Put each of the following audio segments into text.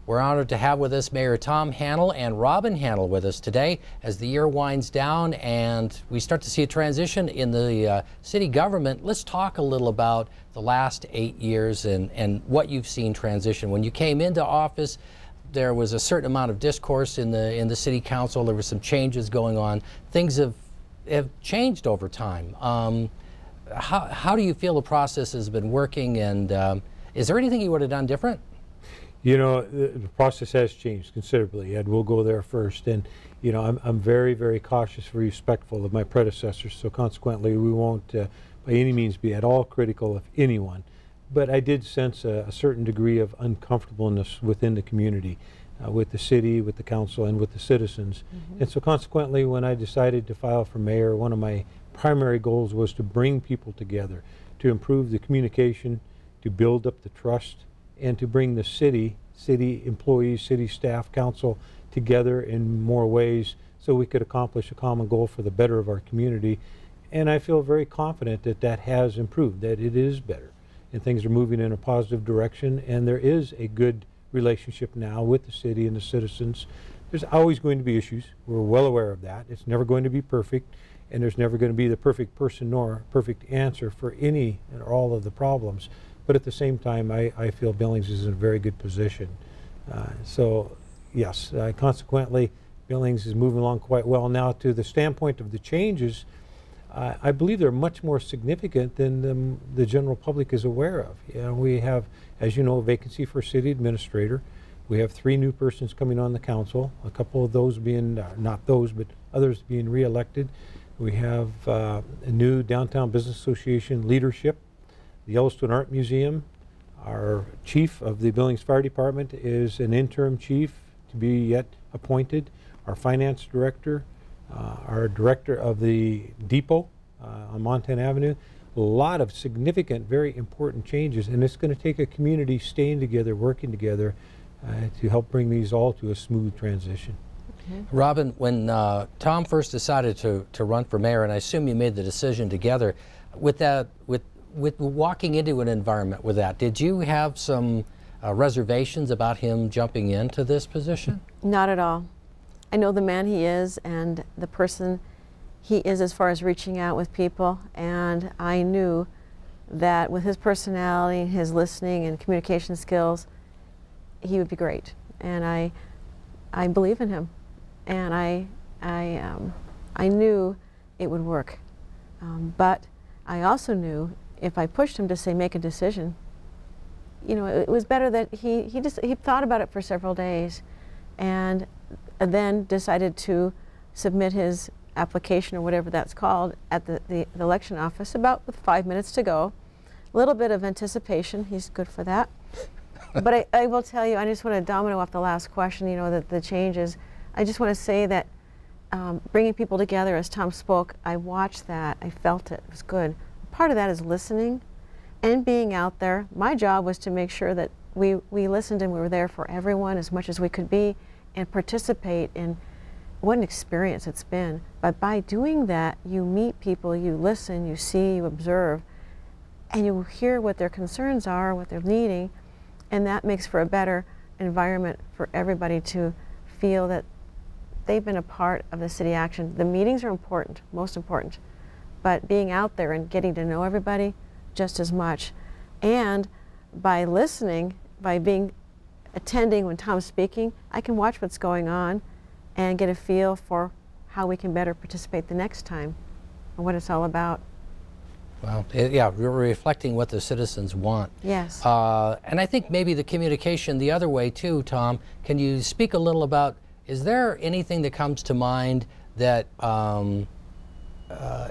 We're honored to have with us Mayor Tom Hanel and Robin Hanel with us today as the year winds down and we start to see a transition in the city government. Let's talk a little about the last 8 years and what you've seen transition. When you came into office, there was a certain amount of discourse in the city council. There were some changes going on. Things have changed over time. How do you feel the process has been working, and is there anything you would have done different? You know, the process has changed considerably, Ed. We'll go there first. And, you know, I'm very, very cautious, very respectful of my predecessors. So consequently, we won't by any means be at all critical of anyone. But I did sense a certain degree of uncomfortableness within the community, with the city, with the council, and with the citizens. And so consequently, when I decided to file for mayor, one of my primary goals was to bring people together, to improve the communication, to build up the trust, and to bring the city employees, city staff, council together in more ways so we could accomplish a common goal for the better of our community. And I feel very confident that that has improved, that it is better, and things are moving in a positive direction, and there is a good relationship now with the city and the citizens. There's always going to be issues. We're well aware of that. It's never going to be perfect, and there's never going to be the perfect person nor perfect answer for any and all of the problems. But at the same time, I feel Billings is in a very good position. So, yes, consequently, Billings is moving along quite well. Now, to the standpoint of the changes, I believe they're much more significant than the general public is aware of. You know, we have, as you know, a vacancy for city administrator. We have 3 new persons coming on the council, a couple of those being, not those, but others being re-elected. We have a new Downtown Business Association leadership. The Yellowstone Art Museum, our chief of the Billings Fire Department is an interim chief to be yet appointed. Our finance director, our director of the depot on Montana Avenue. A lot of significant, very important changes, and it's going to take a community staying together, working together to help bring these all to a smooth transition. Robin, when Tom first decided to run for mayor, and I assume you made the decision together, with walking into an environment with that, did you have some reservations about him jumping into this position? Not at all. I know the man he is and the person he is as far as reaching out with people, and I knew that with his personality, his listening and communication skills, he would be great. And I believe in him, and I knew it would work. But I also knew if I pushed him to say make a decision, you know, it was better that he thought about it for several days, and then decided to submit his application or whatever that's called at the election office about with 5 minutes to go. A little bit of anticipation, he's good for that. But I will tell you, I just want to domino off the last question, you know, that the changes. I just want to say that bringing people together, as Tom spoke, I watched that, I felt it was good. Part of that is listening and being out there. My job was to make sure that we listened and we were there for everyone as much as we could be and participate in what an experience it's been. But by doing that, you meet people, you listen, you see, you observe, and you hear what their concerns are, what they're needing, and that makes for a better environment for everybody to feel that they've been a part of the city action. The meetings are important, most important. But being out there and getting to know everybody just as much. And by listening, by attending when Tom's speaking, I can watch what's going on and get a feel for how we can better participate the next time and what it's all about. Well, yeah, we're reflecting what the citizens want. Yes. And I think maybe the communication the other way too, Tom. Can you speak a little about, is there anything that comes to mind that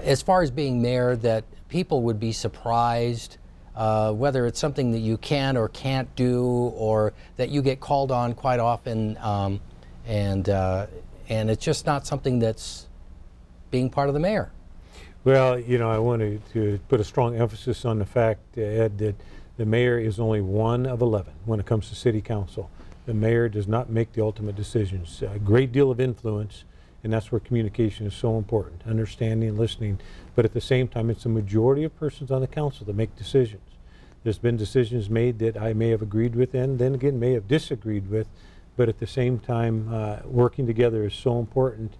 as far as being mayor, that people would be surprised, whether it's something that you can or can't do, or that you get called on quite often, and it's just not something that's being part of the mayor? Well, you know, I wanted to put a strong emphasis on the fact, Ed, that the mayor is only one of 11 when it comes to city council. The mayor does not make the ultimate decisions. A great deal of influence, and that's where communication is so important, understanding, listening, but at the same time, it's a majority of persons on the council that make decisions. There's been decisions made that I may have agreed with and then again may have disagreed with, but at the same time, working together is so important.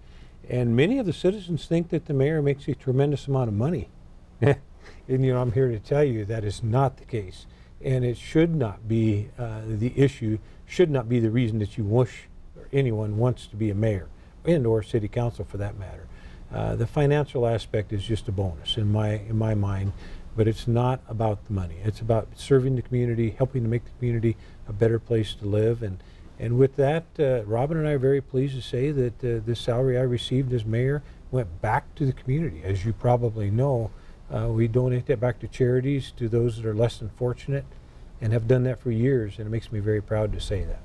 And many of the citizens think that the mayor makes a tremendous amount of money. And you know, I'm here to tell you that is not the case. And it should not be the issue, should not be the reason that you wish or anyone wants to be a mayor and or city council for that matter. The financial aspect is just a bonus in my mind, but it's not about the money. It's about serving the community, helping to make the community a better place to live. And with that, Robin and I are very pleased to say that this salary I received as mayor went back to the community. As you probably know, we donate that back to charities, to those that are less than fortunate, and have done that for years, and it makes me very proud to say that.